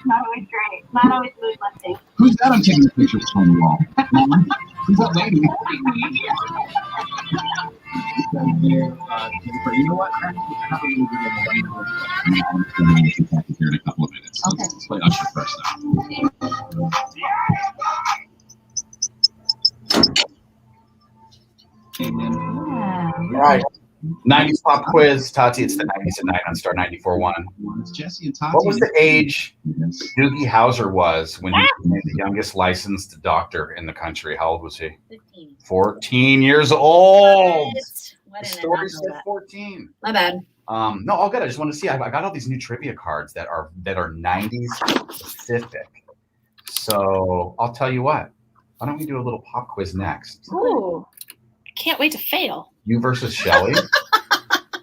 not always great. It's not always smooth lifting. Who's that I'm taking the pictures from you all? Who's that lady? You know what? I have a little bit of a lady. I'm going to talk here in a couple of minutes. Okay. Let's play Usher first now. All right. 90s pop quiz. Tati, it's the 90s at night on Star 94.1. It's Jesse and Tati. What was the age Doogie Howser was when he became the youngest licensed doctor in the country? How old was he? 15. 14 years old. What? The story said 14. My bad. No, all good. I just want to see. I got all these new trivia cards that are 90s specific. So I'll tell you what. Why don't we do a little pop quiz next? Ooh. I can't wait to fail. You versus Shelly.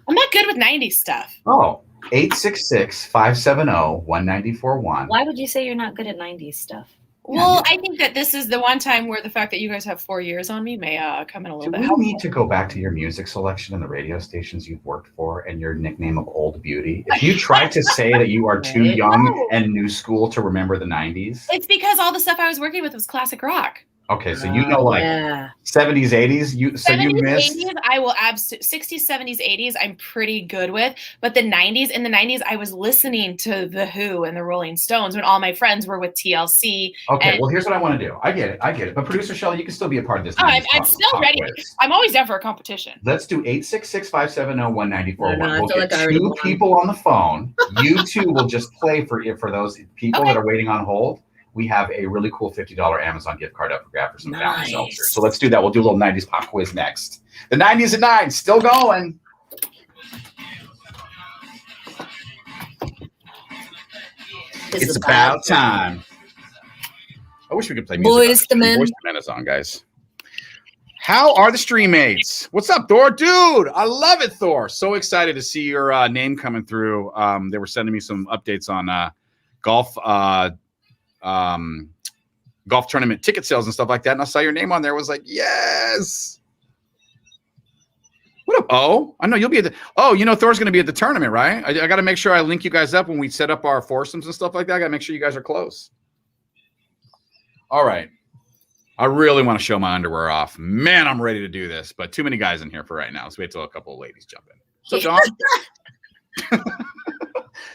I'm not good with 90s stuff. Oh, 866-570-1941. Why would you say you're not good at 90s stuff? Well, I think that this is the one time where the fact that you guys have 4 years on me may come in a little bit. Do we need to go back to your music selection and the radio stations you've worked for and your nickname of Old Beauty? If you try to say that you are too young and new school to remember the 90s. It's because all the stuff I was working with was classic rock. Okay, so you know, like 70s, 80s. You 70s, missed 80s. I will 60s, 70s, 80s. I'm pretty good with, but the 90s. In the 90s, I was listening to the Who and the Rolling Stones when all my friends were with TLC. Okay, well, here's what I want to do. I get it. But producer Shelley, you can still be a part of this. Oh, I'm still ready. I'm always down for a competition. Let's do 866-570-1941. We'll get two people on the phone. You two will just play for those people that are waiting on hold. We have a really cool $50 Amazon gift card up for grab for some fountain seltzer. So let's do that. We'll do a little 90s pop quiz next. The 90s at 9, still going. It's about time. I wish we could play music. Boys to Men. Boys to Men is on, guys. How are the stream mates? What's up, Thor? Dude, I love it, Thor. So excited to see your name coming through. They were sending me some updates on golf tournament ticket sales and stuff like that. And I saw your name on there. I was like, yes. What up? Oh, I know you'll be at the, Thor's going to be at the tournament, right? I got to make sure I link you guys up when we set up our foursomes and stuff like that. I got to make sure you guys are close. All right. I really want to show my underwear off. Man, I'm ready to do this, but too many guys in here for right now. Let's wait till a couple of ladies jump in. So, John?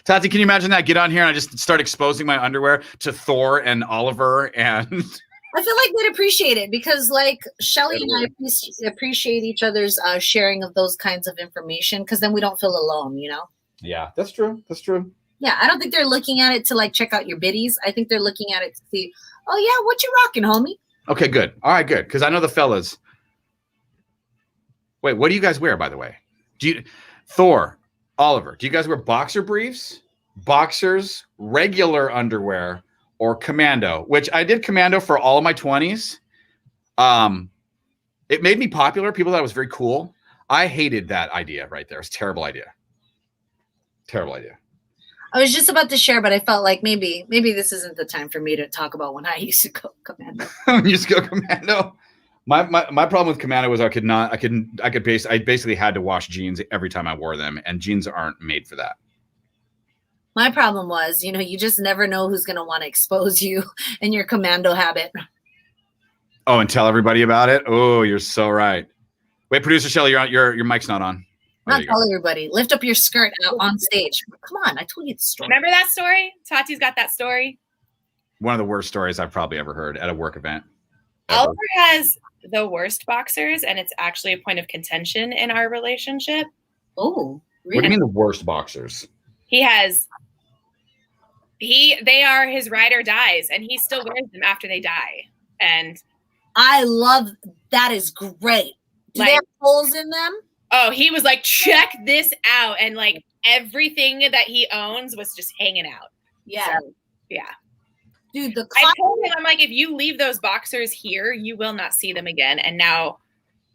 Tati, can you imagine that? Get on here and I just start exposing my underwear to Thor and Oliver and I feel like they'd appreciate it because like Shelly and I appreciate each other's sharing of those kinds of information because then we don't feel alone, you know? Yeah, that's true. That's true. Yeah, I don't think they're looking at it to like check out your biddies. I think they're looking at it to see, oh yeah, what you rocking, homie? Okay, good. All right, good. Because I know the fellas. Wait, what do you guys wear, by the way? Thor, Oliver, do you guys wear boxer briefs, boxers, regular underwear, or commando? Which I did commando for all of my 20s. It made me popular. People thought it was very cool. I hated that idea right there. It's a terrible idea. Terrible idea. I was just about to share, but I felt like maybe this isn't the time for me to talk about when I used to go commando. You used to go commando. My problem with commando was I basically had to wash jeans every time I wore them, and jeans aren't made for that. My problem was, you just never know who's going to want to expose you in your commando habit. Oh, and tell everybody about it? Oh, you're so right. Wait, producer Shelly, your mic's not on. Not tell everybody. Lift up your skirt out on stage. Come on, I told you the story. Remember that story? Tati's got that story. One of the worst stories I've probably ever heard at a work event. Oliver has the worst boxers, and it's actually a point of contention in our relationship. Oh, really? What do you mean the worst boxers? They are his ride or dies, and he still wears them after they die. And I love that. Is great. Do they have holes in them? Oh, he was like, check this out. And like everything that he owns was just hanging out. Yeah. So, yeah. Dude, I told him, I'm like, if you leave those boxers here, you will not see them again. And now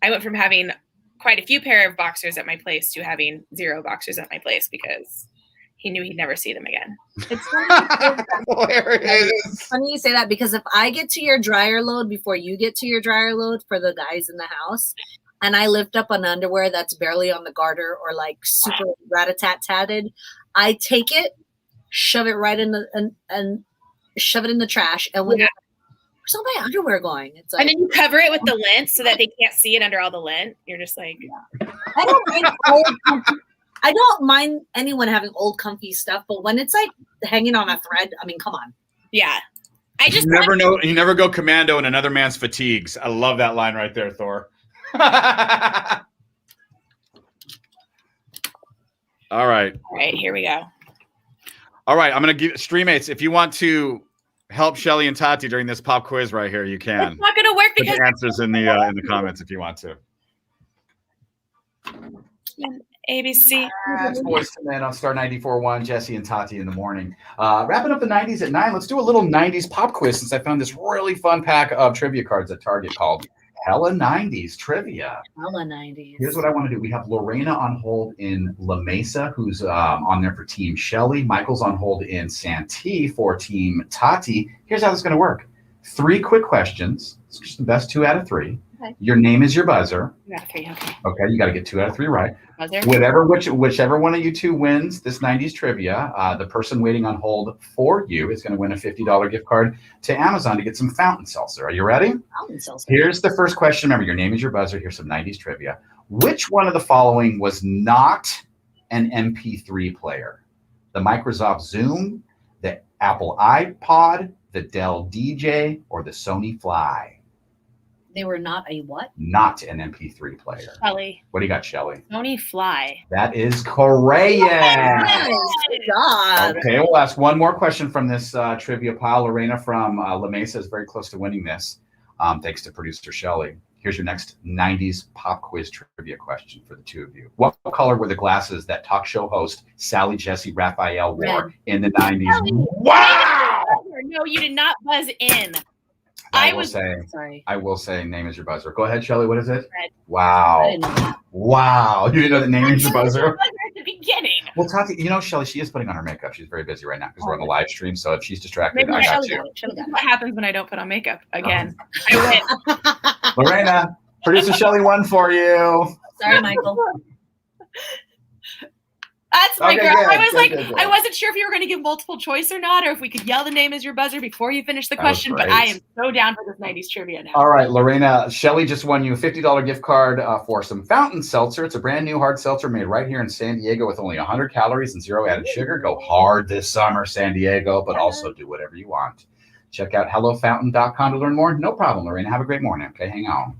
I went from having quite a few pair of boxers at my place to having 0 boxers at my place because he knew he'd never see them again. It's funny you say that because if I get to your dryer load before you get to your dryer load for the guys in the house, and I lift up an underwear that's barely on the garter or like super rat-a-tat-tatted, I take it shove it right in the and shove it in the trash. And when where's all my underwear going? It's like, and then you cover it with the lint so that they can't see it under all the lint. You're just like, I don't mind anyone having old comfy stuff, but when it's like hanging on a thread, I mean, come on. yeah. I just You never go commando in another man's fatigues. I love that line right there, Thor. All right. All right, here we go. All right, I'm gonna give streammates. If you want to help Shelly and Tati during this pop quiz right here, you can. It's not gonna work Put because the answers in the comments if you want to. ABC. That's Boys to Men on Star 94.1, Jesse and Tati in the morning. Wrapping up the 90s at 9. Let's do a little 90s pop quiz since I found this really fun pack of trivia cards at Target called Hella 90s Trivia. Hella 90s. Here's what I want to do. We have Lorena on hold in La Mesa, who's on there for Team Shelly. Michael's on hold in Santee for Team Tati. Here's how this is going to work. 3 quick questions. It's just the best 2 out of 3. Okay. Your name is your buzzer. You got 3, okay. Okay, you got to get 2 out of 3 right. Buzzer. Whichever one of you 2 wins this 90s trivia, the person waiting on hold for you is going to win a $50 gift card to Amazon to get some fountain seltzer. Are you ready? Fountain seltzer. Here's the first question. Remember, your name is your buzzer. Here's some 90s trivia. Which one of the following was not an MP3 player? The Microsoft Zoom, the Apple iPod, the Dell DJ, or the Sony Fly? They were not a what? Not an MP3 player. Shelly. What do you got, Shelly? Sony Fly. That is correct. Good job. Okay, we'll ask one more question from this trivia pile. Lorena from La Mesa is very close to winning this, thanks to producer Shelly. Here's your next 90s pop quiz trivia question for the 2 of you. What color were the glasses that talk show host Sally Jesse Raphael wore in the 90s? Wow! No, you did not buzz in. I Sorry. will say, name is your buzzer. Go ahead, Shelly. What is it? Red. Wow. I didn't know that. Wow. You didn't know the name is your buzzer? At the beginning. Well, Tati, Shelly, she is putting on her makeup. She's very busy right now because we're on the live stream. So if she's distracted, I got you. What happens when I don't put on makeup again? I win. Lorena, producer Shelly won for you. Sorry, Michael. That's my Okay, girl. good, I was good. I wasn't sure if you were going to give multiple choice or not, or if we could yell the name as your buzzer before you finish the That was question. But great. I am so down for this 90s trivia now. All right, Lorena, Shelly just won you a $50 gift card for some fountain seltzer. It's a brand new hard seltzer made right here in San Diego with only 100 calories and 0 added sugar. Go hard this summer, San Diego, but also do whatever you want. Check out HelloFountain.com to learn more. No problem, Lorena. Have a great morning. Okay, hang on.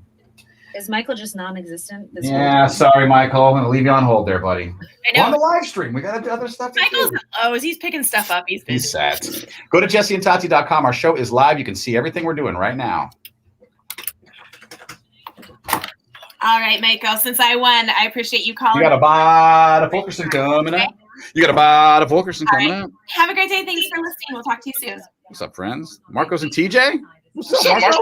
Is Michael just non-existent? Yeah, sorry, Michael. I'm going to leave you on hold there, buddy. I We're on the know. live stream. We got other stuff to Michael's do. he's picking stuff up. He's busy. He's sad. Go to jesseandtati.com. Our show is live. You can see everything we're doing right now. All right, Michael. Since I won, I appreciate you calling. You got a bot of Fulkerson coming up. You got a bot of Fulkerson coming up. Have a great day. Thanks for listening. We'll talk to you soon. What's up, friends? Marcos and TJ? What's up, Marco?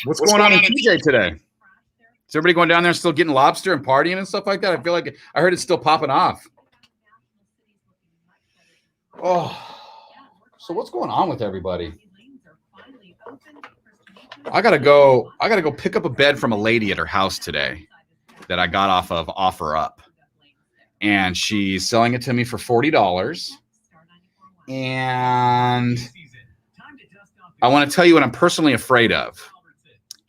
What's going on in TJ today? Is everybody going down there still getting lobster and partying and stuff like that? I feel like I heard it's still popping off. Oh, so what's going on with everybody? I gotta go pick up a bed from a lady at her house today that I got off of OfferUp. And she's selling it to me for $40. And I want to tell you what I'm personally afraid of.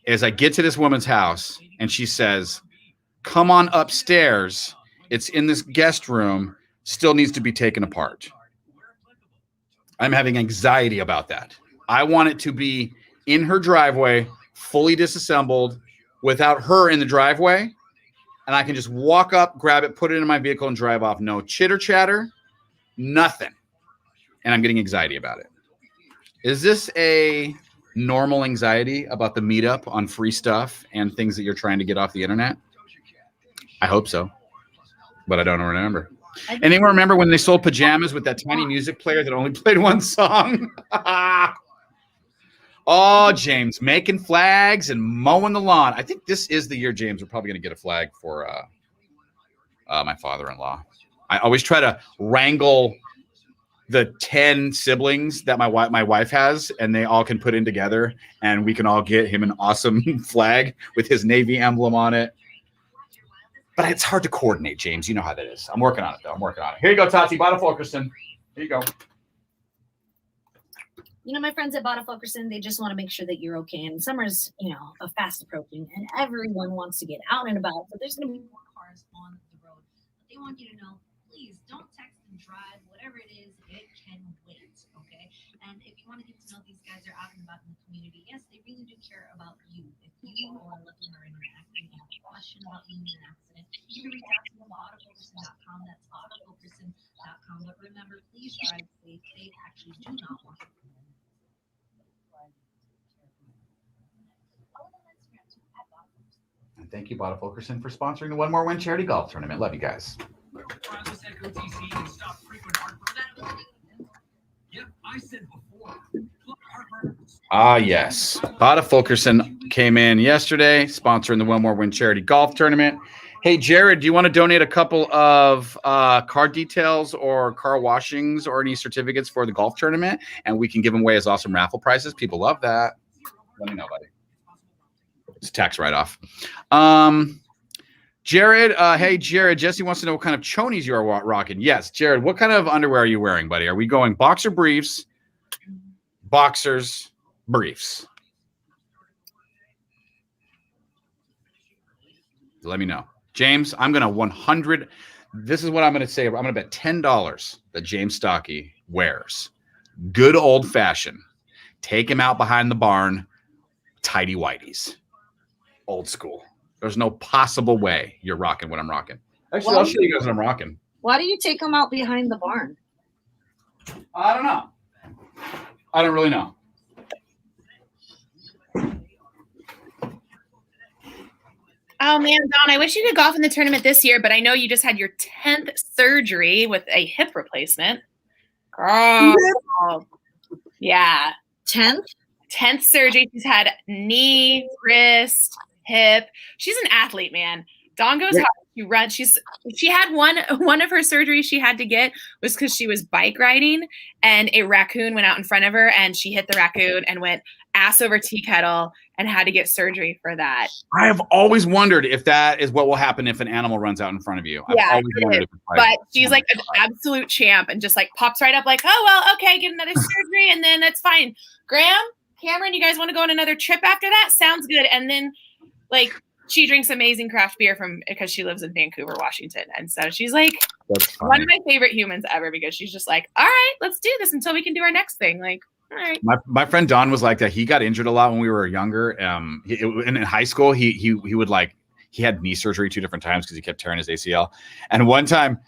Is I get to this woman's house and she says, come on upstairs. It's in this guest room, still needs to be taken apart. I'm having anxiety about that. I want it to be in her driveway, fully disassembled, without her in the driveway. And I can just walk up, grab it, put it in my vehicle and drive off. No chitter chatter, nothing. And I'm getting anxiety about it. Is this a normal anxiety about the meetup on free stuff and things that you're trying to get off the internet? I hope so, but I don't remember. Anyone remember when they sold pajamas with that tiny music player that only played one song? Oh, James, making flags and mowing the lawn. I think this is the year, James, we're probably going to get a flag for my father-in-law. I always try to wrangle the 10 siblings that my wife has, and they all can put in together, and we can all get him an awesome flag with his Navy emblem on it. But it's hard to coordinate, James. You know how that is. I'm working on it, though. I'm working on it. Here you go, Tati. Bada Fulkerson. Here you go. You know, my friends at Bada Fulkerson, they just want to make sure that you're okay. And summer's, fast approaching, and everyone wants to get out and about. But there's going to be more cars on the road. But they want you to know, please don't text and drive. Whatever it is, it can wait, okay? And if you want to get to know these guys, they're out and about in the community. Yes, they really do care about you. If you are looking or in an accident, you have a question about being in an accident, you can reach out to them at autofocusing.com. That's autofocusing.com. But remember, please drive safe. They actually do not want you. And thank you, Bada Fulkerson, for sponsoring the One More Win charity golf tournament. Love you guys. Yes. Bada Fulkerson came in yesterday, sponsoring the One More Win charity golf tournament. Hey, Jared, do you want to donate a couple of car details or car washings or any certificates for the golf tournament? And we can give them away as awesome raffle prizes. People love that. Let me know, buddy. It's a tax write-off. Jared, hey, Jared, Jesse wants to know what kind of chonies you are rocking. Yes, Jared, what kind of underwear are you wearing, buddy? Are we going boxer briefs, boxers, briefs? Let me know. James, I'm going to 100. This is what I'm going to say. I'm going to bet $10 that James Stocky wears good old-fashioned. Take him out behind the barn, tidy whities. Old school. There's no possible way you're rocking what I'm rocking. Actually, I'll show you guys what I'm rocking. Why do you take them out behind the barn? I don't know. I don't really know. Oh, man, Don, I wish you could golf in the tournament this year, but I know you just had your 10th surgery with a hip replacement. Girl. Yeah. 10th surgery. She's had knee, wrist, hip. She's an athlete, man. Dawn goes hard. She runs. She had one of her surgeries she had to get was because she was bike riding and a raccoon went out in front of her and she hit the raccoon and went ass over tea kettle and had to get surgery for that. I have always wondered if that is what will happen if an animal runs out in front of you. Yeah, but she's like an absolute champ and just like pops right up like, oh, well, okay, get another surgery and then that's fine. Graham, Cameron, you guys want to go on another trip after that? Sounds good. And then like she drinks amazing craft beer because she lives in Vancouver, Washington. And so she's like one of my favorite humans ever because she's just like, all right, let's do this until we can do our next thing. Like, all right. My friend Don was like that. He got injured a lot when we were younger. In high school, he would he had knee surgery 2 different times because he kept tearing his ACL. And one time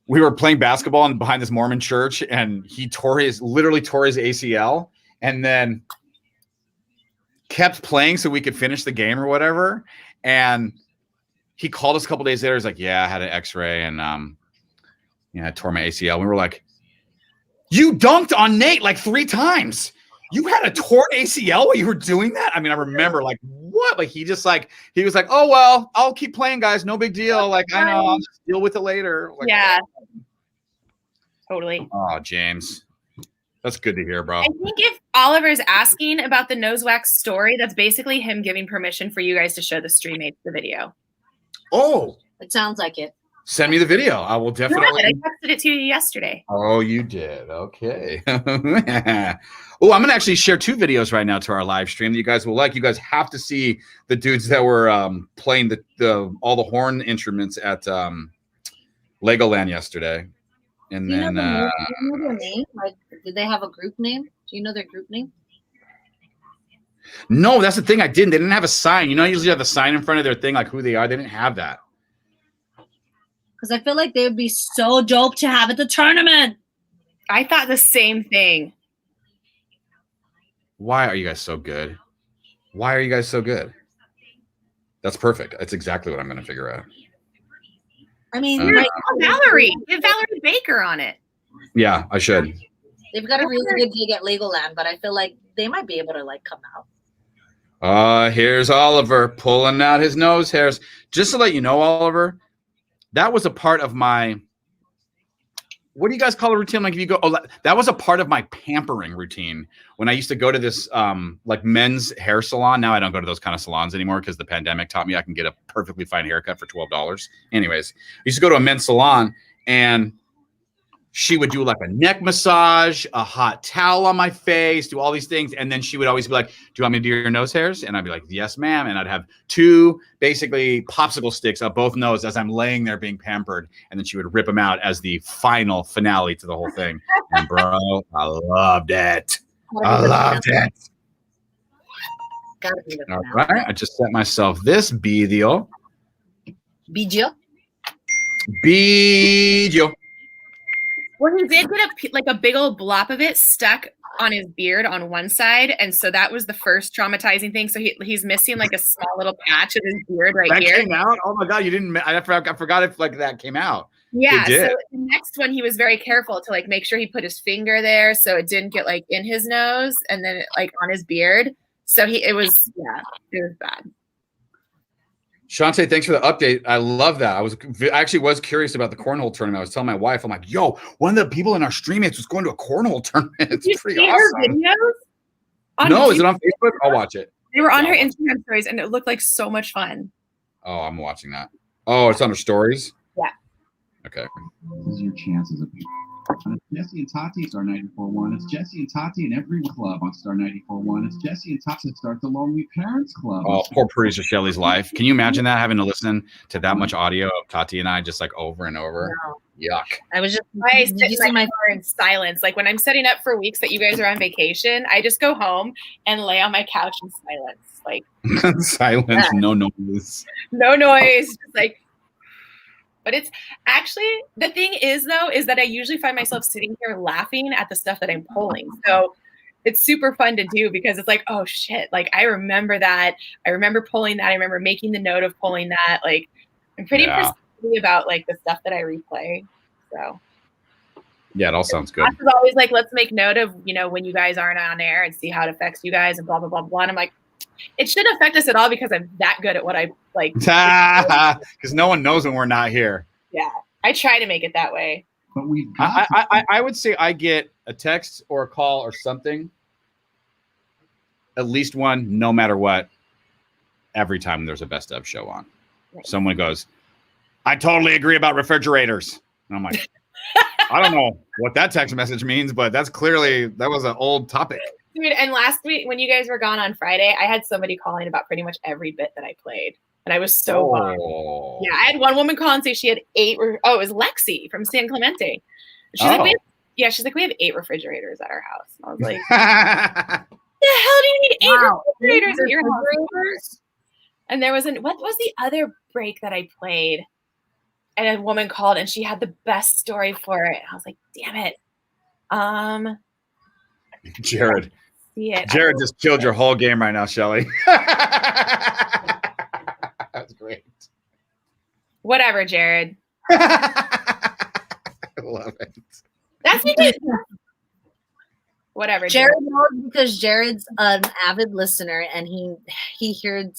we were playing basketball behind this Mormon church and he literally tore his ACL and then kept playing so we could finish the game or whatever. And he called us a couple days later. He's like, yeah, I had an x-ray and I tore my ACL. We were like, you dunked on Nate like 3 times. You had a torn ACL while you were doing that? I mean, I remember like, what? Like, he was like, oh, well, I'll keep playing, guys. No big deal. Like, I know, I'll just deal with it later. Like, yeah. Totally. Oh, James. That's good to hear, bro. I think if Oliver's asking about the nose wax story, that's basically him giving permission for you guys to show the stream mates the video. Oh. It sounds like it. Send me the video. I will definitely. I texted it to you yesterday. Oh, you did. Okay. Oh, I'm going to actually share 2 videos right now to our live stream that you guys will like. You guys have to see the dudes that were playing all the horn instruments at Legoland yesterday. And then, do you know their name? Like, did they have a group name? Do you know their group name? No, that's the thing. I didn't. They didn't have a sign. You know, I usually have the sign in front of their thing, like who they are. They didn't have that. Because I feel like they would be so dope to have at the tournament. I thought the same thing. Why are you guys so good? Why are you guys so good? That's perfect. That's exactly what I'm going to figure out. I mean, Valerie. Get Valerie Baker on it. Yeah, I should. They've got a really good gig at Legoland, but I feel like they might be able to like come out. Here's Oliver pulling out his nose hairs. Just to let you know, Oliver, that was a part of my what do you guys call a routine? Like if you go, oh, that was a part of my pampering routine when I used to go to this like men's hair salon. Now I don't go to those kind of salons anymore because the pandemic taught me I can get a perfectly fine haircut for $12. Anyways, I used to go to a men's salon and she would do like a neck massage, a hot towel on my face, do all these things. And then she would always be like, do you want me to do your nose hairs? And I'd be like, yes, ma'am. And I'd have 2 basically popsicle sticks up both noses as I'm laying there being pampered. And then she would rip them out as the final finale to the whole thing. And bro, I loved it. I loved it. All right. I just set myself this video. Bijo. Well, he did get like a big old blop of it stuck on his beard on one side, and so that was the first traumatizing thing. So he's missing like a small little patch of his beard right that here. Came out? Oh my god, you didn't! I forgot if like that came out. Yeah. So the next one, he was very careful to like make sure he put his finger there so it didn't get like in his nose and then like on his beard. So it was bad. Shantae, thanks for the update. I love that. I actually was curious about the cornhole tournament. I was telling my wife, I'm like, yo, one of the people in our stream mates was going to a cornhole tournament. It's pretty awesome. No, is it on Facebook? I'll watch it. They were on her Instagram stories and it looked like so much fun. Oh, I'm watching that. Oh, it's on her stories? Yeah. Okay. This is your chances of it's Jesse and Tati, Star 94.1. It's Jesse and Tati in every club on Star 94.1. It's Jesse and Tati start the Lonely Parents Club. Oh, poor producer Shelly's life. Can you imagine that, having to listen to that much audio of Tati and I just like over and over? No. Yuck. I was just did you see my car in silence? Like when I'm setting up for weeks that you guys are on vacation, I just go home and lay on my couch in silence. Like silence, no noise. No noise. Just like. But it's actually, the thing is though, is that I usually find myself sitting here laughing at the stuff that I'm pulling. So it's super fun to do because it's like, oh shit, like I remember that. I remember pulling that. I remember making the note of pulling that. Like I'm pretty persnickety about like the stuff that I replay. So yeah, it all sounds good. It's always like, let's make note of, when you guys aren't on air and see how it affects you guys and blah, blah, blah, blah. And I'm like, it shouldn't affect us at all because I'm that good at what I like. Because no one knows when we're not here. Yeah, I try to make it that way. But we I would say I get a text or a call or something, at least one, no matter what, every time there's a best of show on. Right. Someone goes, I totally agree about refrigerators. And I'm like, I don't know what that text message means, but that was an old topic. Dude, and last week when you guys were gone on Friday, I had somebody calling about pretty much every bit that I played. And I was so bummed. Yeah, I had one woman call and say she had 8. It was Lexi from San Clemente. She's like, she's like, we have 8 refrigerators at our house. And I was like, the hell do you need 8 refrigerators at your house? And there was what was the other break that I played? And a woman called and she had the best story for it. I was like, damn it. Jared. It. Jared just killed your whole game right now, Shelly. That's great. Whatever, Jared. I love it. That's because whatever. Jared knows because Jared's an avid listener and he heard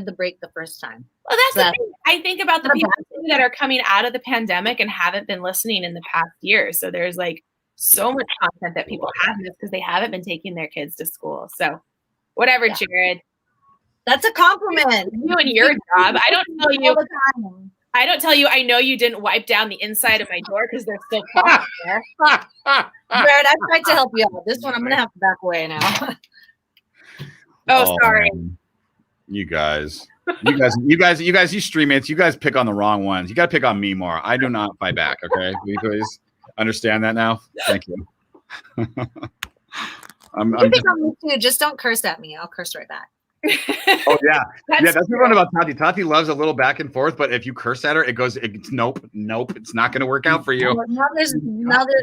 the break the first time. Well, that's the thing. I think about the people that are coming out of the pandemic and haven't been listening in the past year. So there's like so much content that people have this because they haven't been taking their kids to school. So whatever, Jared. That's a compliment. You and your job. I don't tell you. I know you didn't wipe down the inside of my door because there's still cloth there. Jared, I tried to help you out. This one I'm gonna have to back away now. Oh, sorry. Man. You guys, you stream mates, you guys pick on the wrong ones. You got to pick on me more. I do not fight back. Okay, will you please understand that now? Thank you. I'm pick on me too. Just don't curse at me. I'll curse right back. Oh yeah, that's the one about Tati. Tati loves a little back and forth, but if you curse at her, it's nope. It's not going to work out for you. Now there's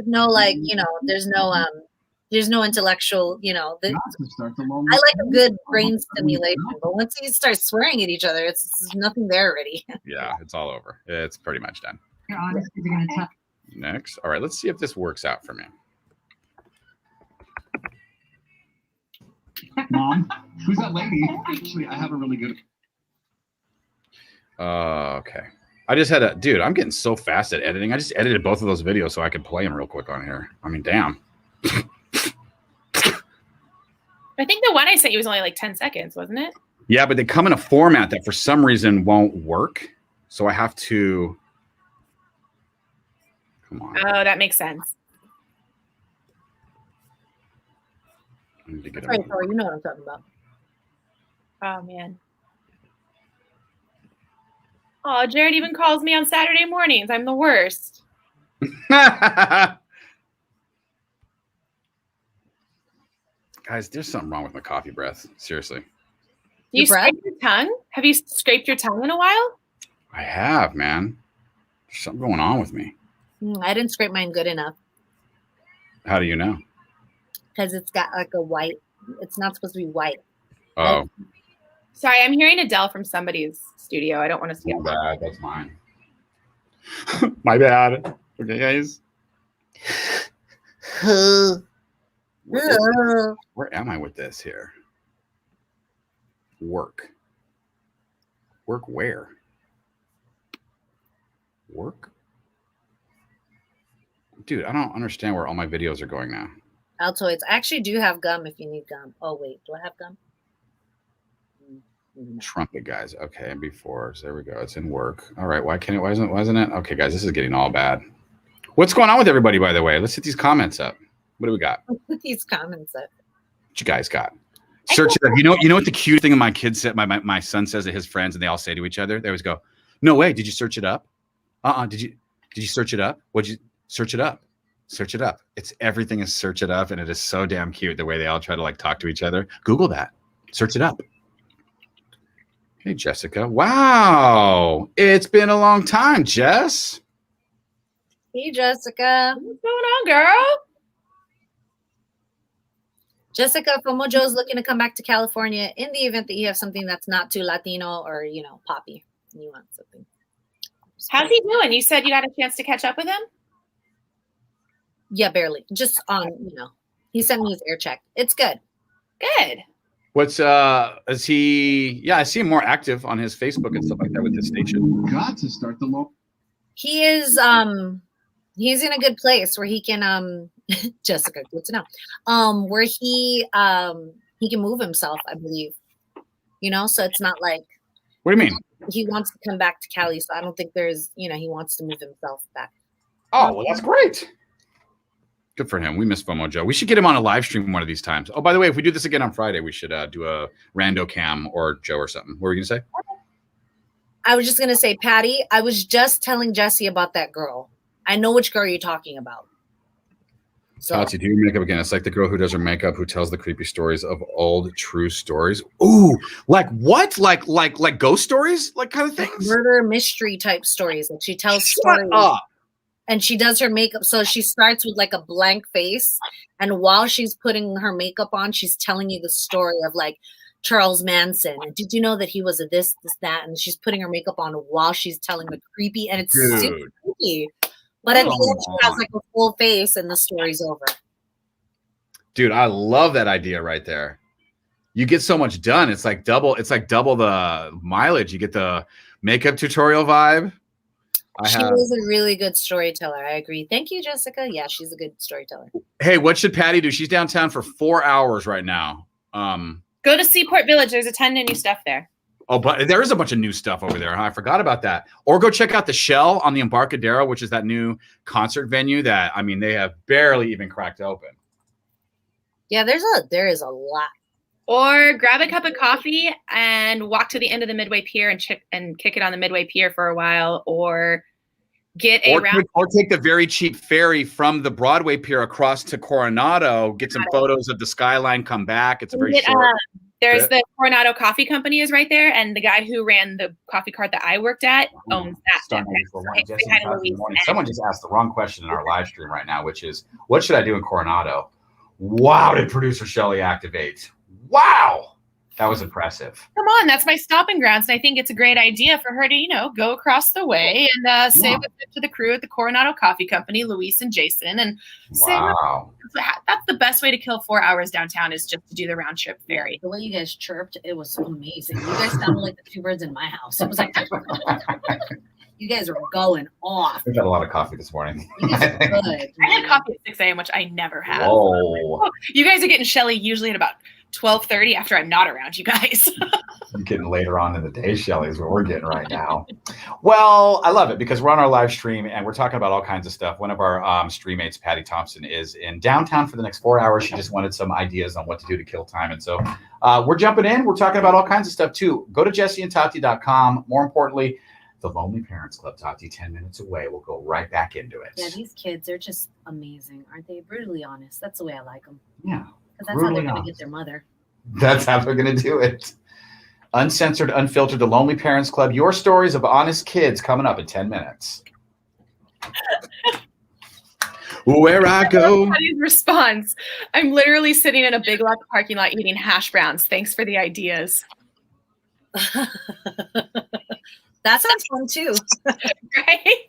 no like there's no intellectual I like a good brain stimulation, but once you start swearing at each other, it's nothing there already. Yeah, it's all over. It's pretty much done. You're honest, you're gonna tell. Next, all right. Let's see if this works out for me. Mom, who's that lady? Actually, I have a really good. Okay. I just had a dude. I'm getting so fast at editing. I just edited both of those videos so I could play them real quick on here. I mean, damn. I think the one I sent you was only like 10 seconds, wasn't it? Yeah, but they come in a format that for some reason won't work. So I have to. Come on. Oh, that makes sense. I need to get Right, it. Tori, you know what I'm talking about. Oh, man. Oh, Jared even calls me on Saturday mornings. I'm the worst. Guys, there's something wrong with my coffee breath. Seriously. Do you Your breath? scrape your tongue? Have you scraped your tongue in a while? I have, man. There's something going on with me. I didn't scrape mine good enough How do you know? because it's got like a white. It's not supposed to be white. Oh, Sorry, I'm hearing Adele from somebody's studio. I don't want to see my it. bad. That's mine. My bad. Okay, guys. Where am I with this here? Work. Work where? Work? Dude, I don't understand where all my videos are going now. Altoids. I actually do have gum if you need gum. Oh, wait. Do I have gum? Maybe not. Trumpet guys. Okay, MP4s. There we go. It's in work. All right. Why isn't it? Okay, guys, this is getting all bad. What's going on with everybody, by the way? Let's hit these comments up. What do we got? Put these comments up. What you guys got? Search it up. You know what the cute thing my kid said, my son says to his friends, and they all say to each other, they always go, "No way, did you search it up? Did you search it up? What'd you search it up? Search it up." It's everything is search it up, and it is so damn cute the way they all try to like talk to each other. Google that. Search it up. Hey, Jessica. Wow. It's been a long time, Jess. Hey, Jessica. What's going on, girl? Jessica from Mojo is looking to come back to California in the event that you have something that's not too Latino or, poppy. And you want something. How's he doing? You said you got a chance to catch up with him? Yeah, barely. Just on, he sent me his air check. It's good. Good. What's is he? Yeah, I see him more active on his Facebook and stuff like that with his station. Got to start the long. He is he's in a good place where he can Jessica, good to know. Where he can move himself, I believe. So it's not like What do you mean? he wants to come back to Cali, so I don't think there's he wants to move himself back. Oh, well, that's great. Good for him. We miss FOMO Joe. We should get him on a live stream one of these times. Oh, by the way, if we do this again on Friday, we should do a rando cam or Joe or something. What were you gonna say? I was just gonna say, Patty, I was just telling Jesse about that girl. I know which girl you're talking about. So Tati, do your makeup again. It's like the girl who does her makeup who tells the creepy stories of old true stories. Ooh, like what? Like ghost stories? Like kind of things? murder mystery type stories. Like she tells Shut stories. up. And she does her makeup. So she starts with like a blank face. And while she's putting her makeup on, she's telling you the story of like Charles Manson. And did you know that he was a this, that? And she's putting her makeup on while she's telling the creepy. And it's super Dude. creepy. But at the Come end, she has like a full face and the story's over. Dude, I love that idea right there. You get so much done. It's like double the mileage. You get the makeup tutorial vibe. She was a really good storyteller. I agree. Thank you, Jessica. Yeah, she's a good storyteller. Hey, what should Patty do? She's downtown for 4 hours right now. Go to Seaport Village. There's a ton of new stuff there. Oh, but there is a bunch of new stuff over there. Huh? I forgot about that. Or go check out the Shell on the Embarcadero, which is that new concert venue that, I mean, they have barely even cracked open. Yeah, there is a lot. Or grab a cup of coffee and walk to the end of the Midway Pier and kick it on the Midway Pier for a while, or get a round. Or take the very cheap ferry from the Broadway Pier across to Coronado, get some photos of the skyline, come back. It's a very short. There's the Coronado Coffee Company is right there, and the guy who ran the coffee cart that I worked at owns that. Someone just asked the wrong question in our live stream right now, which is, what should I do in Coronado? Wow, did producer Shelley activate? Wow, that was impressive. Come on, that's my stopping grounds, and I think it's a great idea for her to, go across the way and say what's up to the crew at the Coronado Coffee Company, Luis and Jason, and say that's the best way to kill 4 hours downtown is just to do the round trip ferry. The way you guys chirped, it was amazing. You guys sounded like the two birds in my house. It was like You guys are going off. We've had a lot of coffee this morning. You guys are good. I had coffee at 6 a.m., which I never have. Whoa. You guys are getting Shelly usually at about 12:30 after I'm not around you guys. I'm getting later on in the day, Shelly, is what we're getting right now. Well, I love it because we're on our live stream and we're talking about all kinds of stuff. One of our stream mates, Patty Thompson, is in downtown for the next 4 hours. She just wanted some ideas on what to do to kill time. And so we're jumping in. We're talking about all kinds of stuff too. Go to jesseandtati.com. More importantly, the Lonely Parents Club, Tati, 10 minutes away. We'll go right back into it. Yeah, these kids are just amazing, aren't they? Brutally honest. That's the way I like them. Yeah. Because that's how they're going to get their mother. That's how they're going to do it. Uncensored, unfiltered, the Lonely Parents Club. Your stories of honest kids coming up in 10 minutes. Where I go. Patty's response. I'm literally sitting in a Big Lots parking lot eating hash browns. Thanks for the ideas. That sounds fun too. Right?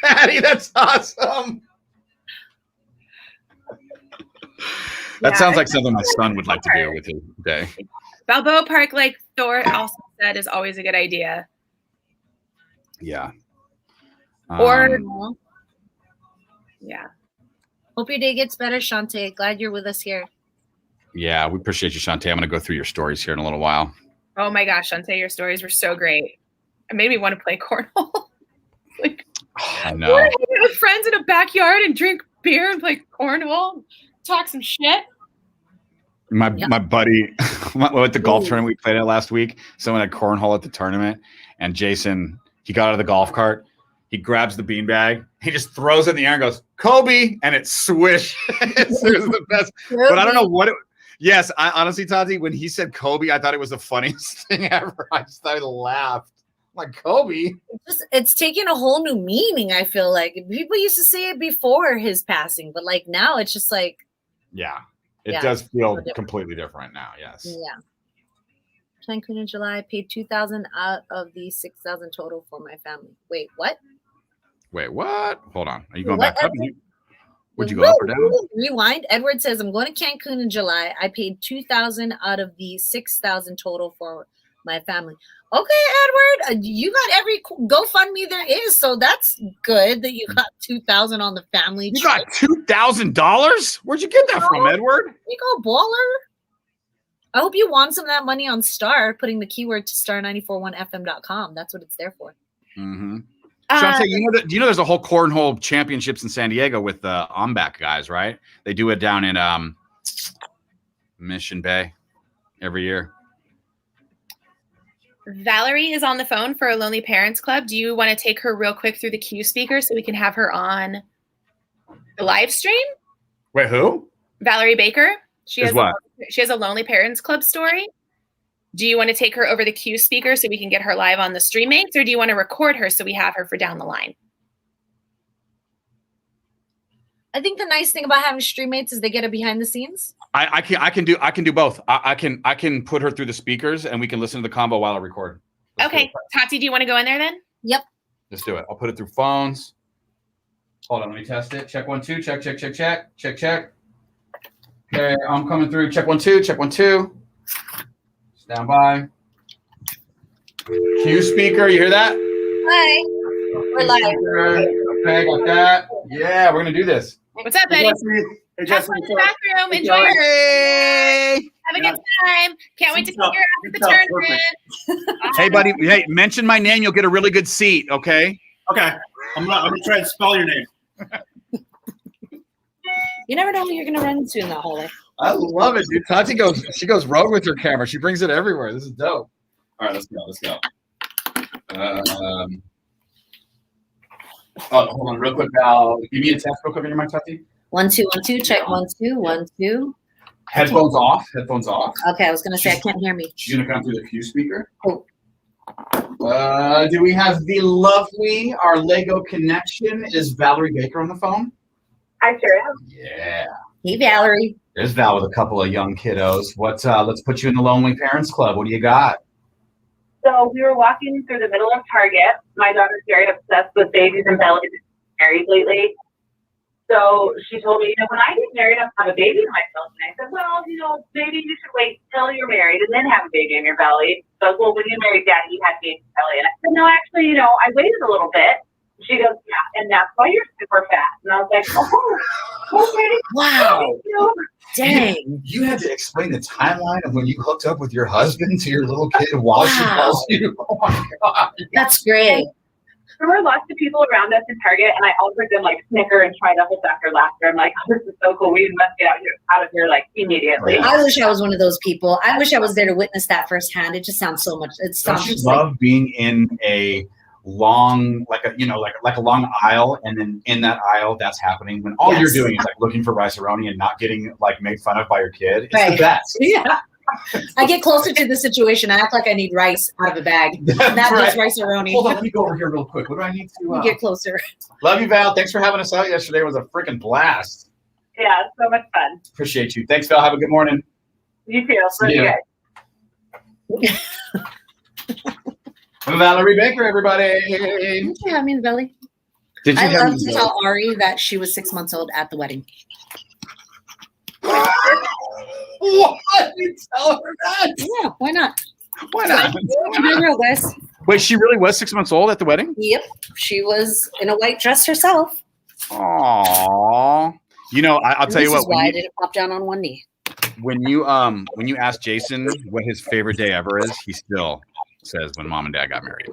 Patty, that's awesome. That sounds like something my son would like to do with his day. Balboa Park, like Thor also said, is always a good idea. Yeah. Or, yeah. Hope your day gets better, Shantae. Glad you're with us here. Yeah, we appreciate you, Shantae. I'm going to go through your stories here in a little while. Oh my gosh, Shantae, your stories were so great. It made me want to play cornhole. Like, I know. want to hang out with friends in a backyard and drink beer and play cornhole, talk some shit. My buddy at the golf tournament we played at last week, someone had cornhole at the tournament, and Jason, he got out of the golf cart, he grabs the beanbag, he just throws it in the air and goes, Kobe, and it swished. It was the best. But I don't know what it. Yes, I honestly, Tati, when he said Kobe, I thought it was the funniest thing ever. I just started laughed. I'm like, Kobe. It's taken a whole new meaning, I feel like. People used to say it before his passing, but like now it's just like. Yeah, it does feel completely different now, yes. Yeah. Cancun in July, paid $2,000 out of the $6,000 total for my family. Wait, what? Wait, what? Hold on. Are you going back up? Would you go Woo, up or down? Rewind. Edward says, I'm going to Cancun in July. I paid $2,000 out of the $6,000 total for my family. Okay, Edward, you got every GoFundMe there is, so that's good that you got $2,000 on the family. You got $2,000? Where'd you get that from, Edward? There you go, baller. I hope you won some of that money on Star, putting the keyword to star941fm.com. That's what it's there for. Mm-hmm. Shantae, do you know there's a whole cornhole championships in San Diego with the OMBAC guys, right? They do it down in Mission Bay every year. Valerie is on the phone for a Lonely Parents Club. Do you want to take her real quick through the queue speaker so we can have her on the live stream? Wait, who? Valerie Baker. She has what? She has a Lonely Parents Club story. Do you want to take her over the queue speaker so we can get her live on the stream mates, or do you want to record her so we have her for down the line? I think the nice thing about having stream mates is they get it behind the scenes. I can do both. I can put her through the speakers and we can listen to the combo while I record. Okay. Tati, do you want to go in there then? Yep. Let's do it. I'll put it through phones. Hold on, let me test it. Check 1 2. Check. Check. Okay, I'm coming through. Check 1 2. Check 1 2. Stand by. Q speaker, you hear that? Hi. We're live. Okay, got that. Yeah, we're gonna do this. What's up, Betty? Have fun in the bathroom. Enjoy your Have a good time. Can't wait to kick your ass at the tournament. Hey, buddy. Hey, mention my name. You'll get a really good seat. Okay. Okay. I'm gonna try and spell your name. You never know who you're gonna run into in that hallway. I love it, dude. Tati goes rogue with her camera. She brings it everywhere. This is dope. All right, let's go. Hold on, real quick, Val. Give me a test real quick on your mic, Tati. 1 2 1 2. Check 1 2 1 2. Headphones off. Okay, I was gonna say I can't hear me. She's gonna come through the Q speaker. Cool. Do we have the lovely, our Lego connection? Is Valerie Baker on the phone? I sure am. Yeah. Hey, Valerie. There's Val with a couple of young kiddos. Let's put you in the Lonely Parents Club. What do you got? So we were walking through the middle of Target. My daughter's very obsessed with babies and bellies lately. So she told me, when I get married, I'm have a baby in myself. And I said, well, maybe you should wait till you're married and then have a baby in your belly. She goes, well, when you married Daddy, you had a baby in your belly. And I said, no, actually, I waited a little bit. She goes, yeah, and that's why you're super fat. And I was like, oh, okay. Wow. Thank you. Dang. You had to explain the timeline of when you hooked up with your husband to your little kid while she calls you. Oh my God. That's great. There were lots of people around us in Target, and I all heard them snicker and try to hold back their laughter. I'm like, oh, this is so cool. We must get out of here immediately. I wish I was one of those people. I wish I was there to witness that firsthand. It just sounds so much. It sounds Don't you just love being in a long, like a long aisle, and then in that aisle that's happening when all you're doing is looking for rice-a-roni and not getting made fun of by your kid? It's the best. Yeah. I get closer to the situation. I act like I need rice out of a bag. Not just rice-a-roni. Hold on, let me go over here real quick. What do I need to get closer? Love you, Val. Thanks for having us out yesterday. It was a freaking blast. Yeah, so much fun. Appreciate you. Thanks, Val. Have a good morning. You too. Love you guys. I'm Valerie Baker, everybody. Did you have me in the belly? Did you I have love to tell Ari that she was 6 months old at the wedding. What? You tell her that? Yeah, why not? Why not? I know this. Wait, she really was 6 months old at the wedding? Yep, she was in a white dress herself. Aww. I'll tell you what. This is why I didn't pop down on one knee. When you ask Jason what his favorite day ever is, he still says when Mom and Dad got married.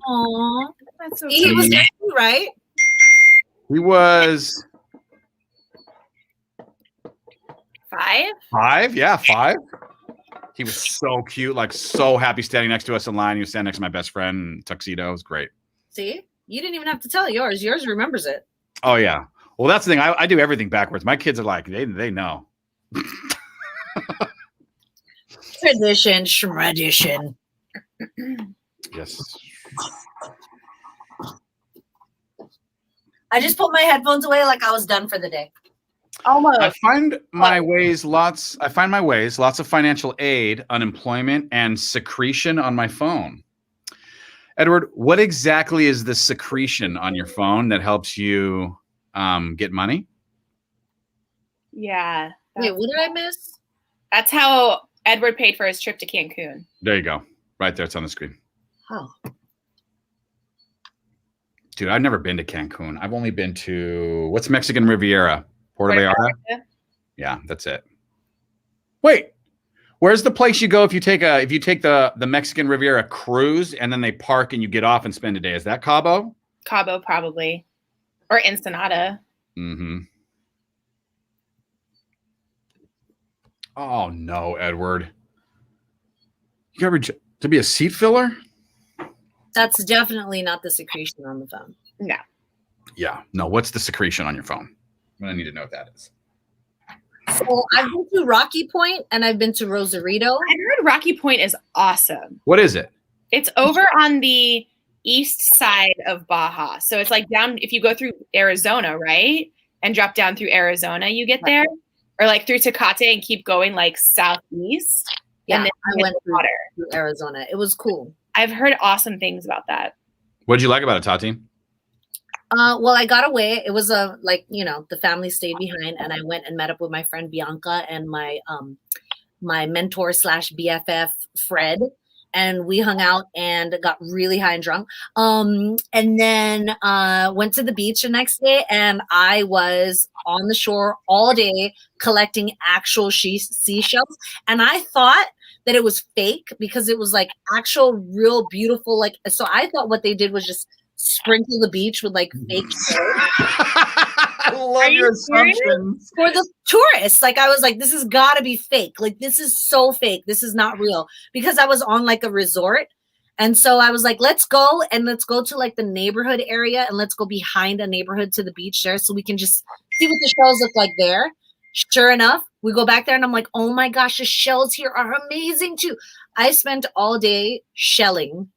Aww, That's so he was right. He was 5. 5. Yeah, 5. He was so cute, so happy standing next to us in line. He was standing next to my best friend in tuxedo. It was great. See, you didn't even have to tell yours. Yours remembers it. Oh yeah. Well, that's the thing. I do everything backwards. My kids are they know. Tradition. Yes. I just put my headphones away like I was done for the day. Almost. I find my ways lots of financial aid, unemployment, and secretion on my phone. Edward, what exactly is the secretion on your phone that helps you get money? Yeah. Wait, what did I miss? That's how Edward paid for his trip to Cancun. There you go. Right there. It's on the screen. Oh. Dude, I've never been to Cancun. I've only been to, what's Mexican Riviera? Puerto Vallarta? Yeah, that's it. Wait, where's the place you go if you take the Mexican Riviera cruise and then they park and you get off and spend a day? Is that Cabo? Cabo, probably. Or Ensenada. Mm-hmm. Oh no, Edward. You ever to be a seat filler? That's definitely not the secretion on the phone. No. Yeah. No, what's the secretion on your phone? I need to know what that is. So I've been to Rocky Point and I've been to Rosarito. I heard Rocky Point is awesome. What is it? It's over on the east side of Baja. So it's down, if you go through Arizona, right? And drop down through Arizona, you get there. Or through Tecate and keep going southeast. Yeah, and then I went through Arizona. It was cool. I've heard awesome things about that. What'd you like about it, Tati? Well, I got away. It was the family stayed behind, and I went and met up with my friend Bianca and my mentor / BFF Fred, and we hung out and got really high and drunk. And then went to the beach the next day, and I was on the shore all day collecting actual seashells, and I thought that it was fake because it was actual real beautiful so I thought what they did was just sprinkle the beach with fake I love your assumptions for the tourists. I was this has got to be fake. This is so fake. This is not real, because I was on a resort. And so I was let's go to the neighborhood area, and let's go behind a neighborhood to the beach there so we can just see what the shells look like there. Sure enough, we go back there and I'm oh my gosh, the shells here are amazing too. I spent all day shelling.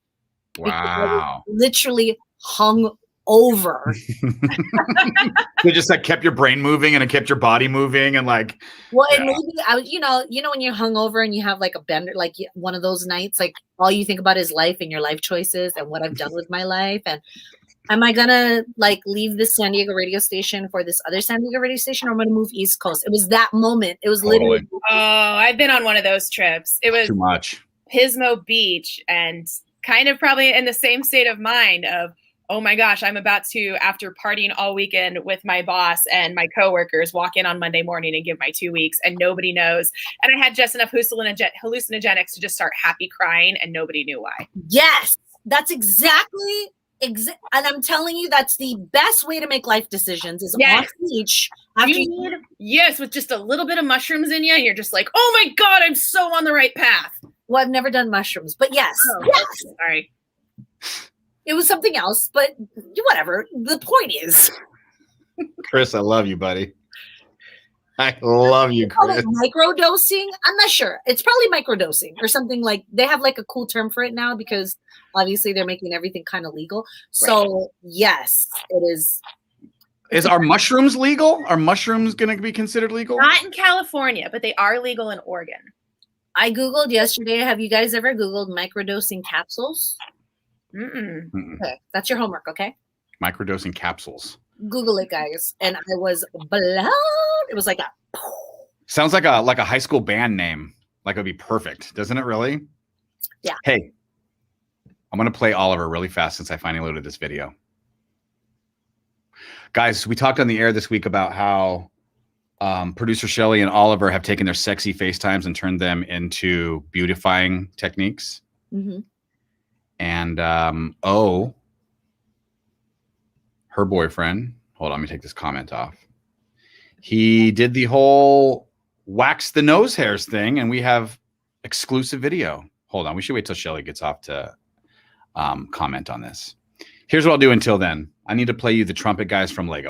Wow. Literally hung over. They just kept your brain moving and it kept your body moving and well, and maybe I was, when you're hung over and you have a bender, one of those nights, all you think about is life and your life choices and what I've done with my life. And am I gonna like leave this San Diego radio station for this other San Diego radio station, or I'm gonna move East Coast? It was that moment. It was Totally. literally. Oh, I've been on one of those trips. It was Too much. Pismo Beach, and kind of probably in the same state of mind of, oh my gosh, I'm about to, after partying all weekend with my boss and my coworkers, walk in on Monday morning and give my 2 weeks, and nobody knows. And I had just enough hallucinogenics to just start happy crying, and nobody knew why. Yes, that's exactly. And I'm telling you, that's the best way to make life decisions is Yes. on the beach. After Yes, with just a little bit of mushrooms in you, you're just like, oh my God, I'm so on the right path. well, I've never done mushrooms, but yes, Oh, yes, sorry. it was something else. But whatever. The point is, Chris, I love you, buddy. I love you, call it Chris. microdosing. I'm not sure. It's probably microdosing or something like. They have like a cool term for it now because obviously they're making everything kind of legal. So yes, it is. Are mushrooms legal? Are mushrooms going to be considered legal? Not in California, but they are legal in Oregon. I Googled yesterday. Have you guys ever Googled microdosing capsules? Mm-mm. Okay, that's your homework, okay? Microdosing capsules. Google it, guys. And I was blown. It was like a Sounds like a high school band name. Like it would be perfect, doesn't it really? Yeah. Hey, I'm going to play Oliver really fast since I finally loaded this video. Guys, we talked on the air this week about how producer Shelley and Oliver have taken their sexy FaceTimes and turned them into beautifying techniques. mm-hmm. And her boyfriend, hold on, let me take this comment off. He did the whole wax the nose hairs thing, and we have exclusive video. Hold on, we should wait till Shelley gets off to comment on this. Here's what I'll do until then. I need to play you the trumpet guys from Lego.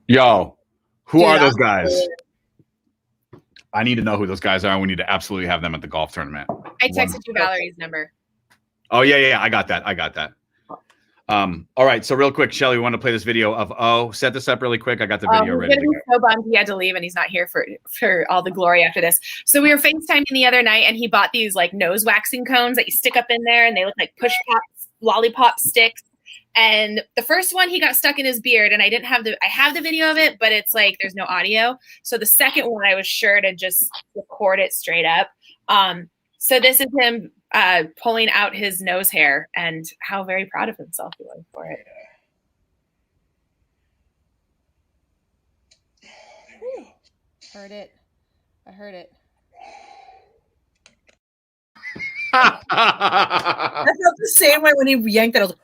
Yo, who Dude, are those guys? I need to know who those guys are. We need to absolutely have them at the golf tournament. I texted you Valerie's number. Oh, yeah. I got that. All right. So real quick, Shelley, we want to play this video of set this up really quick. I got the video ready. He's gonna be so bummed he had to leave and he's not here for all the glory after this. So we were FaceTiming the other night and he bought these like nose waxing cones that you stick up in there and they look like push pops, lollipop sticks. And the first one he got stuck in his beard and I have the video of it, but it's like there's no audio. So the second one I was sure to just record it straight up. So this is him pulling out his nose hair and how very proud of himself he was for it. Heard it. I heard it. I felt the same way when he yanked it. I was like,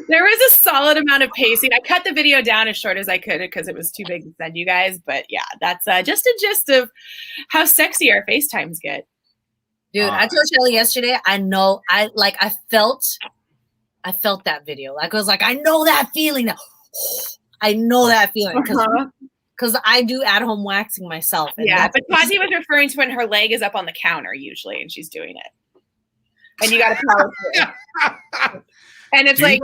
There was a solid amount of pacing. I cut the video down as short as I could because it was too big to send you guys. But yeah, that's just a gist of how sexy our FaceTimes get. dude, I told Shelley yesterday, I felt that video. Like I was like, I know that feeling now. I know that feeling because I do at-home waxing myself. Yeah, but Tati was referring to when her leg is up on the counter usually, and she's doing it. And you got to power through it. And it's like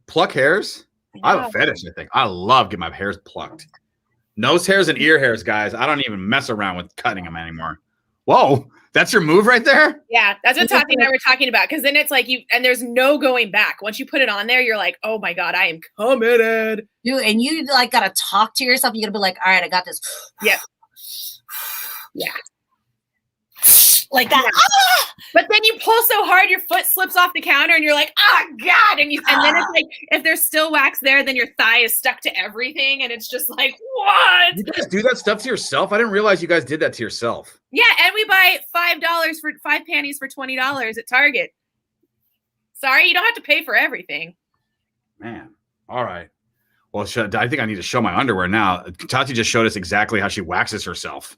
pluck hairs. I have a fetish. I think I love getting my hairs plucked. Nose hairs and ear hairs, guys. I don't even mess around with cutting them anymore. Whoa, that's your move right there. Yeah, that's what Tati and I were talking about. Because then it's like and there's no going back. Once you put it on there, you're like, oh my God, I am committed. Dude, and you like gotta talk to yourself. You gotta be like, all right, I got this. Yep. Yeah. Like that. Yeah. Ah! But then you pull so hard your foot slips off the counter and you're like, oh God. And then it's like, if there's still wax there, then your thigh is stuck to everything. And it's just like, what? You guys do that stuff to yourself? I didn't realize you guys did that to yourself. Yeah. And we buy $5 for 5 panties for $20 at Target. Sorry, you don't have to pay for everything. Man. All right. Well, I think I need to show my underwear now. Tati just showed us exactly how she waxes herself.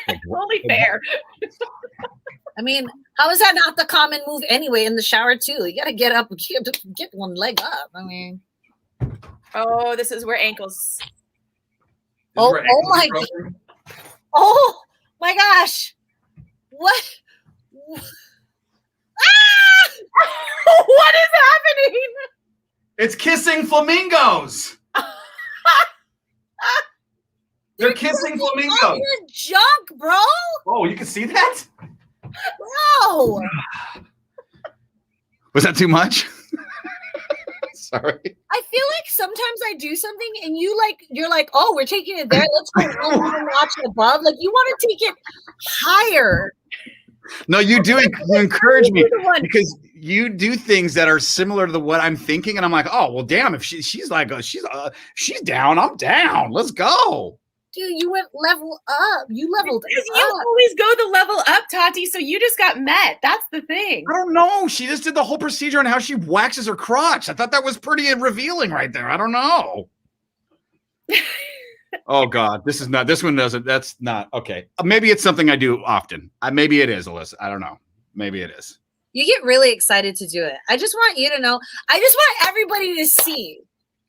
Like, Only fair. I mean, how is that not the common move anyway in the shower too? You got to get up and get one leg up. I mean, Oh, this is where ankles. oh my God. Oh my gosh. What? Ah! What is happening? It's kissing flamingos. They're kissing flamingos. All your junk, bro. Oh, you can see that? Bro. Was that too much? Sorry. I feel like sometimes I do something and you're like, oh, we're taking it there. Let's go one notch above. Like you want to take it higher. No, you do. You encourage me because you do things that are similar to what I'm thinking, and I'm like, oh well, damn. If she's down, I'm down. Let's go. Dude, you went level up. You leveled Because up. you always go the level up, Tati. So you just got met. That's the thing. I don't know. She just did the whole procedure on how she waxes her crotch. I thought that was pretty revealing right there. I don't know. Oh God, this one doesn't. That's not okay. Maybe it's something I do often. Maybe it is, Alyssa. I don't know. Maybe it is. You get really excited to do it. I just want you to know. I just want everybody to see.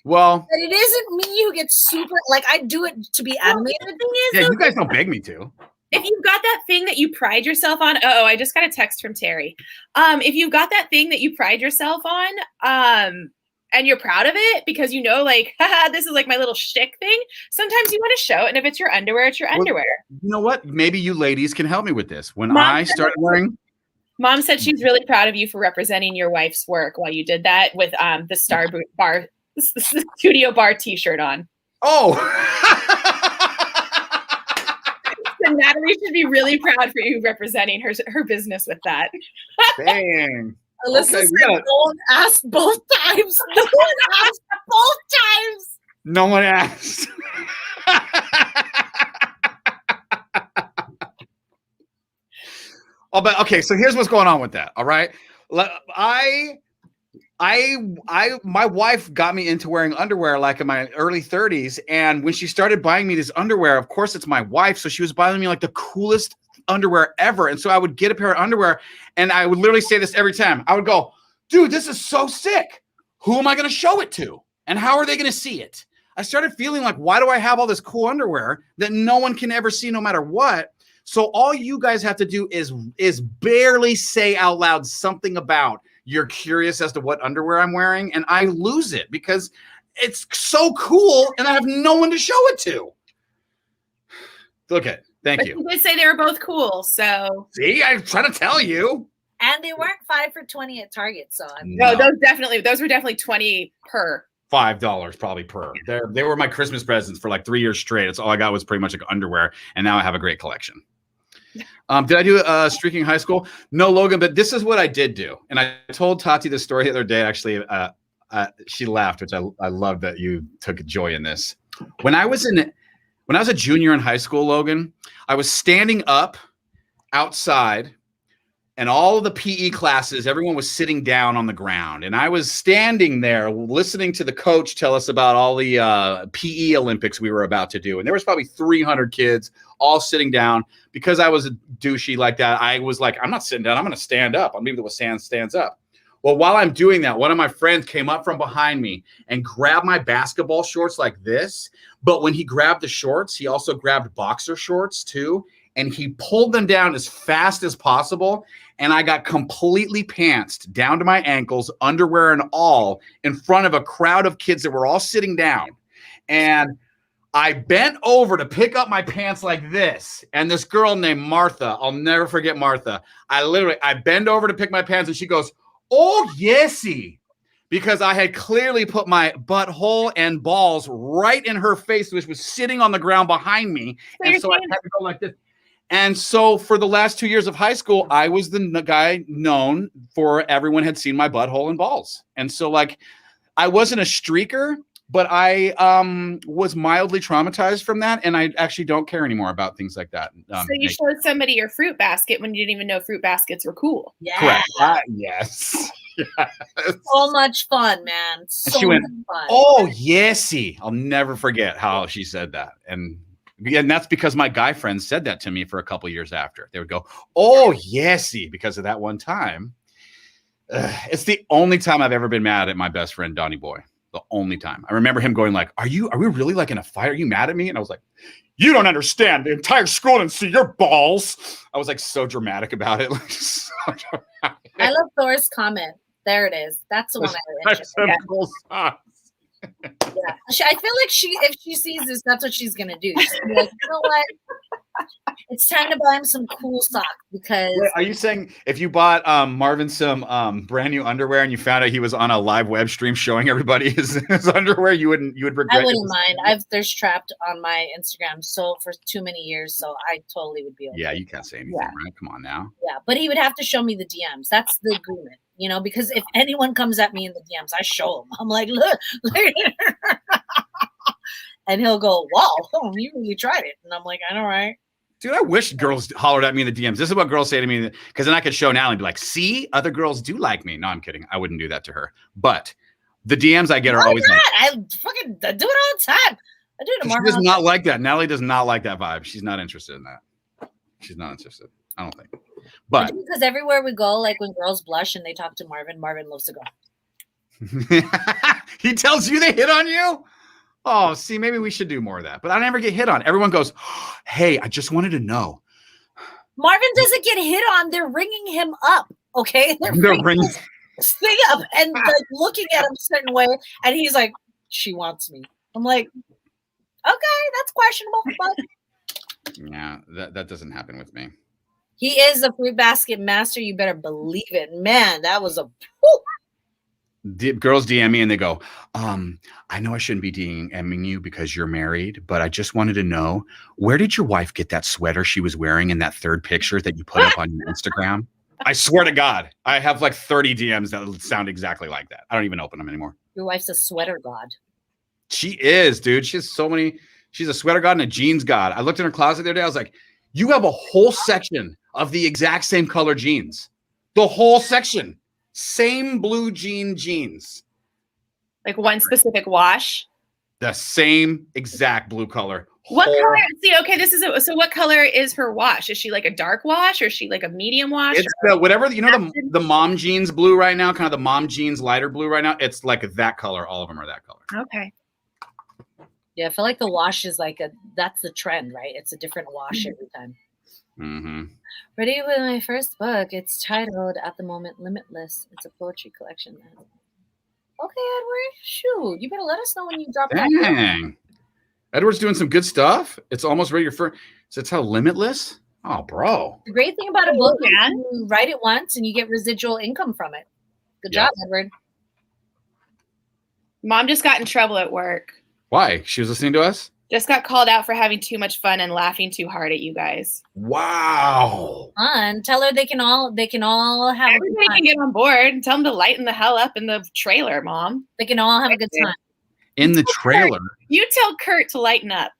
Well, that it isn't me who gets super like I do it to be animated. The thing is, yeah, you guys don't beg me to. If you've got that thing that you pride yourself on, I just got a text from Terry. If you've got that thing that you pride yourself on, and you're proud of it because you know, like, haha, this is like my little shtick thing. Sometimes you want to show it, and if it's your underwear, it's your underwear. You know what? Maybe you ladies can help me with this. When I started wearing, Mom said she's really proud of you for representing your wife's work while you did that with the Star Bar. The Studio Bar T-shirt on. Oh, so Natalie should be really proud for you representing her business with that. dang. Alyssa said, don't ask both times. No one asked both times. No one asked. Oh, but okay. So here's what's going on with that. All right, my wife got me into wearing underwear like in my early 30s. And when she started buying me this underwear, of course it's my wife. So she was buying me like the coolest underwear ever. And so I would get a pair of underwear and I would literally say this every time. I would go, dude, this is so sick. Who am I going to show it to? And how are they going to see it? I started feeling like, why do I have all this cool underwear that no one can ever see no matter what? So all you guys have to do is barely say out loud something about you're curious as to what underwear I'm wearing, and I lose it because it's so cool, and I have no one to show it to. Look at it. Thank you. You did say they were both cool, so. See, I'm trying to tell you. And they weren't 5 for $20 at Target, so no, those were definitely 20 per. $5 probably per. They were my Christmas presents for like 3 years straight. It's all I got was pretty much like underwear, and now I have a great collection. Did I do streaking in high school? No, Logan, but this is what I did do. And I told Tati the story the other day. Actually, she laughed, which I love that you took joy in this. When I was a junior in high school, Logan, I was standing up outside and all of the PE classes, everyone was sitting down on the ground. And I was standing there listening to the coach tell us about all the PE Olympics we were about to do. And there was probably 300 kids all sitting down. Because I was a douchey like that, I was like, I'm not sitting down. I'm going to stand up. I'm maybe the stands up. Well, while I'm doing that, one of my friends came up from behind me and grabbed my basketball shorts like this. But when he grabbed the shorts, he also grabbed boxer shorts too. And he pulled them down as fast as possible. And I got completely pantsed down to my ankles, underwear and all, in front of a crowd of kids that were all sitting down. And I bent over to pick up my pants like this. And this girl named Martha, I'll never forget Martha. I bend over to pick my pants and she goes, oh, yesy. Because I had clearly put my butthole and balls right in her face, which was sitting on the ground behind me. And so I had to go like this. And so for the last 2 years of high school, I was the guy known for everyone had seen my butthole and balls. And so like I wasn't a streaker, but I was mildly traumatized from that. And I actually don't care anymore about things like that. So you showed somebody your fruit basket when you didn't even know fruit baskets were cool. Yeah. Correct. Yes. Yes. So much fun, man. So she went, much fun. oh, yesy. I'll never forget how she said that. And And that's because my guy friends said that to me for a couple years after. They would go, "Oh, yesy," because of that one time. It's the only time I've ever been mad at my best friend, Donnie Boy. The only time. I remember him going like, are we really like in a fight? Are you mad at me? And I was like, you don't understand. The entire school didn't see your balls. I was like so dramatic about it. Like, so dramatic. I love Thor's comment. There it is. That's the one I was interested in. Cool socks. Yeah. I feel like if she sees this, that's what she's gonna do. She's gonna be like, you know what? It's time to buy him some cool socks because. Wait, are you saying if you bought Marvin some brand new underwear and you found out he was on a live web stream showing everybody his underwear, you would regret? I wouldn't mind. I've thirst trapped on my Instagram for too many years, so I totally would be okay. Yeah, you can't say anything, right? Come on now. Yeah, but he would have to show me the DMs. That's the agreement, because if anyone comes at me in the DMs, I show him. I'm like, look. And he'll go, wow, you really tried it. And I'm like, I know, right? Dude, I wish girls hollered at me in the DMs. This is what girls say to me, because then I could show Natalie and be like, see, other girls do like me. No, I'm kidding. I wouldn't do that to her. But the DMs I get are always like, I fucking do it all the time. I do it tomorrow. She does not like that. Natalie does not like that vibe. She's not interested in that. She's not interested. I don't think. But because everywhere we go, like when girls blush and they talk to Marvin loves to go. He tells you they hit on you? Oh, see, maybe we should do more of that. But I never get hit on. Everyone goes, hey, I just wanted to know. Marvin doesn't get hit on. They're ringing him up, okay? They're ringing thing up and like looking at him a certain way. And he's like, she wants me. I'm like, okay, that's questionable. But yeah, that doesn't happen with me. He is a fruit basket master. You better believe it. Man, that was a... Whew. Girls DM me and they go, I know I shouldn't be DMing you because you're married, but I just wanted to know, where did your wife get that sweater she was wearing in that third picture that you put up on your Instagram? I swear to God, I have like 30 DMs that sound exactly like that. I don't even open them anymore. Your wife's a sweater god. She is, dude. She has so many. She's a sweater god and a jeans god. I looked in her closet the other day. I was like, you have a whole section of the exact same color jeans. The whole section. Same blue jeans. Like one specific wash? The same exact blue color. What color? See, okay, so what color is her wash? Is she like a dark wash or is she like a medium wash? It's whatever, the mom jeans blue right now, kind of the mom jeans lighter blue right now. It's like that color. All of them are that color. Okay. Yeah, I feel like the wash is that's the trend, right? It's a different wash every time. Mm-hmm. Ready with my first book. It's titled at the moment Limitless. It's a poetry collection. Okay, Edward. Shoot, you better let us know when you drop that. Dang. Edward's doing some good stuff. It's almost ready for. So it's how Limitless? Oh, bro. The great thing about a book is you write it once and you get residual income from it. Good job, Edward. Mom just got in trouble at work. Why? She was listening to us? Just got called out for having too much fun and laughing too hard at you guys. Wow. Fun. Tell her they can all have everybody can get on board. Tell them to lighten the hell up in the trailer, Mom. They can all have a good time. In the trailer. You tell Kurt to lighten up.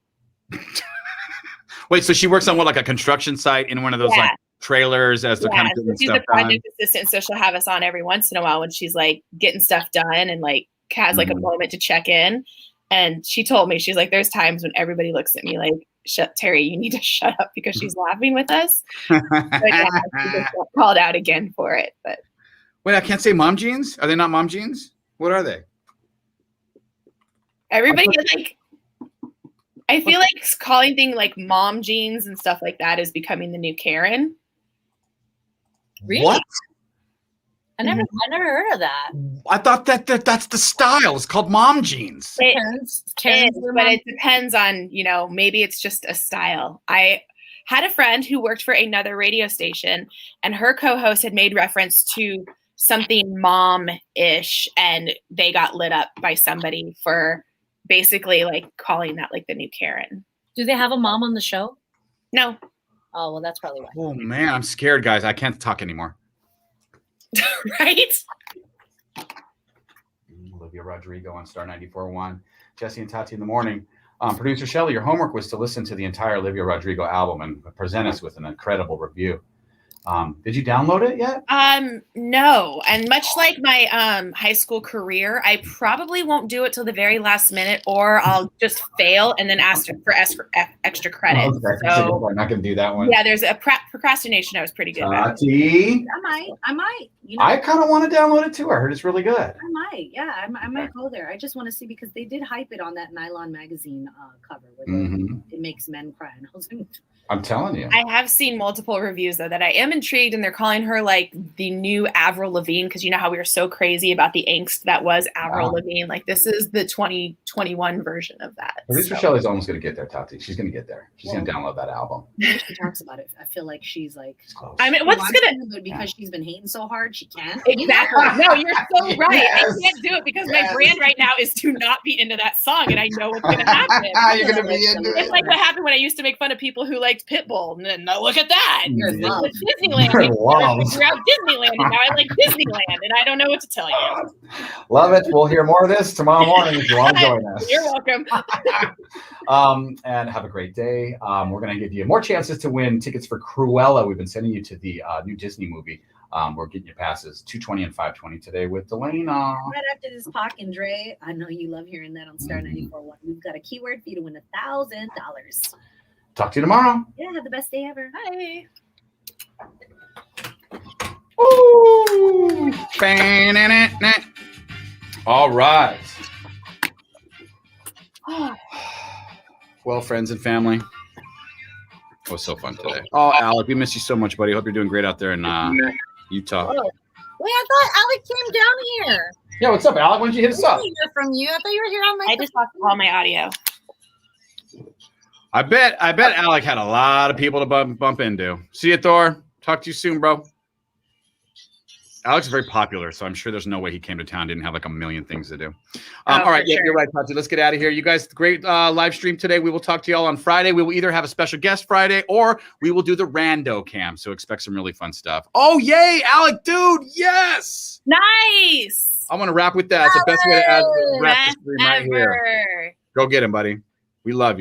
Wait, so she works on like a construction site in one of those like trailers as they're kind of getting she's stuff a project done. assistant, so she'll have us on every once in a while when she's like getting stuff done and like has like a moment to check in. And she told me, she's like, there's times when everybody looks at me like, Terry, you need to shut up because she's laughing with us. But yeah, she just got called out again for it. But wait, I can't say mom jeans? Are they not mom jeans? What are they? Everybody like, I feel like calling things like mom jeans and stuff like that is becoming the new Karen. Really? What? I never heard of that. I thought that's the style. It's called mom jeans. But it depends on, maybe it's just a style. I had a friend who worked for another radio station and her co-host had made reference to something mom-ish and they got lit up by somebody for basically like calling that like the new Karen. Do they have a mom on the show? No. Oh, well, that's probably why. Oh man, I'm scared, guys. I can't talk anymore. Right? Olivia Rodrigo on Star 94.1. Jesse and Tati in the morning. Producer Shelley, your homework was to listen to the entire Olivia Rodrigo album and present us with an incredible review. Did you download it yet? No. And much like my high school career, I probably won't do it till the very last minute, or I'll just fail and then ask for extra credit. Okay. So I'm not going to do that one. yeah, there's a procrastination I was pretty good at. Tati, I might. You know, I kind of want to download it too. I heard it's really good. I might. Yeah, I might go there. I just want to see because they did hype it on that Nylon magazine cover where it makes men cry. And I was like, I'm telling you. I have seen multiple reviews though that I am intrigued, and they're calling her like the new Avril Lavigne, because you know how we were so crazy about the angst that was Avril Lavigne. Like this is the 2021 version of that. Producer Shelley's almost going to get there, Tati. She's going to get there. She's going to download that album. she talks about it. I feel like she's like, Close. I mean, what's gonna but because she's been hating so hard, she can't. exactly? No, you're so right. Yes. I can't do it because my brand right now is to not be into that song, and I know what's gonna happen. You're going to be into It's it. like what happened when I used to make fun of people who liked Pitbull, and then look at that. You're in love. With Disneyland. You're I in love. figure out Disneyland, and now I like Disneyland, and I don't know what to tell you. Love it. We'll hear more of this tomorrow morning if you want to join us. You're welcome. And have a great day. We're going to give you more chances to win tickets for Cruella. We've been sending you to the new Disney movie. We're getting you passes $220 and $520 today with Delana. Right after this, Pac and Dre. I know you love hearing that on Star 94.1. We've got a keyword for you to win $1,000. Talk to you tomorrow. Yeah, have the best day ever. Bye. Ooh. All right. Well, friends and family, it was so fun today. Oh, Alec, we miss you so much, buddy. Hope you're doing great out there in Utah. Oh. Wait, I thought Alec came down here. Yeah, what's up, Alec? Why don't you hit us up? I didn't hear from you. I thought you were here on my. I just lost all my audio. I bet Alec had a lot of people to bump into. See you, Thor. Talk to you soon, bro. Alex is very popular, so I'm sure there's no way he came to town, didn't have like a million things to do. All right, yeah, sure. you're right, Tati. Let's get out of here. You guys, great live stream today. We will talk to y'all on Friday. We will either have a special guest Friday or we will do the rando cam. So expect some really fun stuff. Oh, yay, Alec, dude, yes. Nice. I want to wrap with that. It's the best way to wrap the stream right here. Go get him, buddy. We love you.